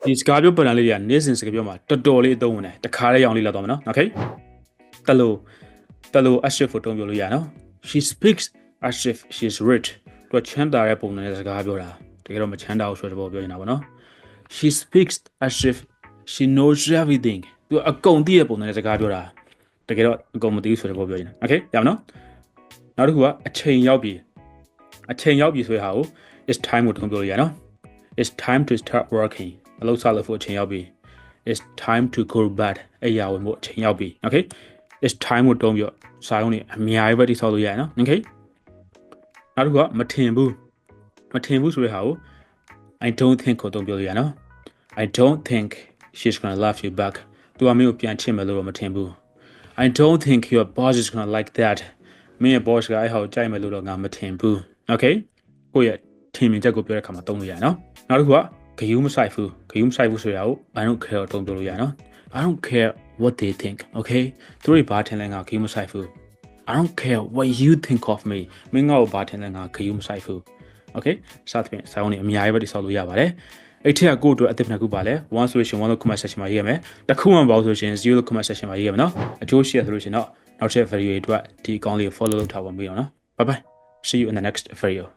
ဒီစကားပြောပဏ္ဍာလေးတွေကနေ့စဉ်စကားပြောမှာတော်တော်လေးအသုံးဝင်တယ်တခါလေးရောင်လေးလောက်တော့မယ်နော် okay တလို့ as if ကိုတုံးပြောလို့ရနော် she speaks as if she's rich သူချမ်းသာတဲ့ပုံနဲ့စကားပြောတာတကယ်တော့မချမ်းသာဘူးဆိုတဲ့ဘောပြောနေတာပေါ့နော် she speaks as if she knows everything သူအကုန်သိတဲ့ပုံနဲ့စကားပြောတာတကယ်တော့အကုန်မသိဘူးဆိုတဲ့ဘောပြောနေတာ okay ရပါနော်နောက်တစ်ခုကအချိန်ရောက်ပြီဆိုတဲ့ဟာကို it's time ကိုတုံးပြောလို့ရနော် it's time to start working အလုပ်စလုပ်ဖို့အချိန်ရောက်ပြီ it's time to go to bed အဲ့ရဝင်ဖို့အချိန်ရောက်ပြီ okay it's time ကိုတုံးပြောစာရုံးနေအများကြီးပဲတိဆောက်လို့ရတယ်နော် okay နောက်တစ်ခုကမထင်ဘူးဆိုတဲ့ဟာကို I don't think ကိုတုံးပြောလို့ရနော် I don't think she's gonna love you back သူကမင်းကိုပြန်ချစ်မယ်လို့တော့မထင်ဘူး I don't think your boss is gonna like that မင်းရဲ့ boss ကအဲ့ဟာကိုကြိုက်မယ်လို့တော့ငါမထင်ဘူး okay ကိုယ့်ရဲ့ထင်မြင်ချက်ကိုပြောတဲ့အခါမှာတုံးလို့ရနော်နောက်တစ်ခုကဂယုမဆိုင်ဘူးဆိုရအောင် I don't care တုံးပြောလို့ရနော် I don't care what they think okay သူတို့ဘာထင်လဲငါဂယုမဆိုင်ဘူး I don't care what you think of me မင်းငါ့ကိုဘာထင်လဲငါဂယုမဆိုင်ဘူး okay စသဖြင့်စာအုပ်နေအများကြီးပဲတိဆောက်လို့ရပါတယ်အဲ့ထက်ကကိုယ့်အတွက်အသစ်နှစ်ခုပါလဲ1ဆိုရှင်1လို့ comment section မှာရေးရမယ်တစ်ခုမှမပေါ့ဆိုရှင်0လို့ comment section မှာရေးရမယ်နော်အကျိုးရှိရဆိုလို့ရှင်တော့နောက်ထပ် video တွေအတွက်ဒီအကောင့်လေးကို follow လုပ်ထားပါမယ်နော် bye bye see you in the next video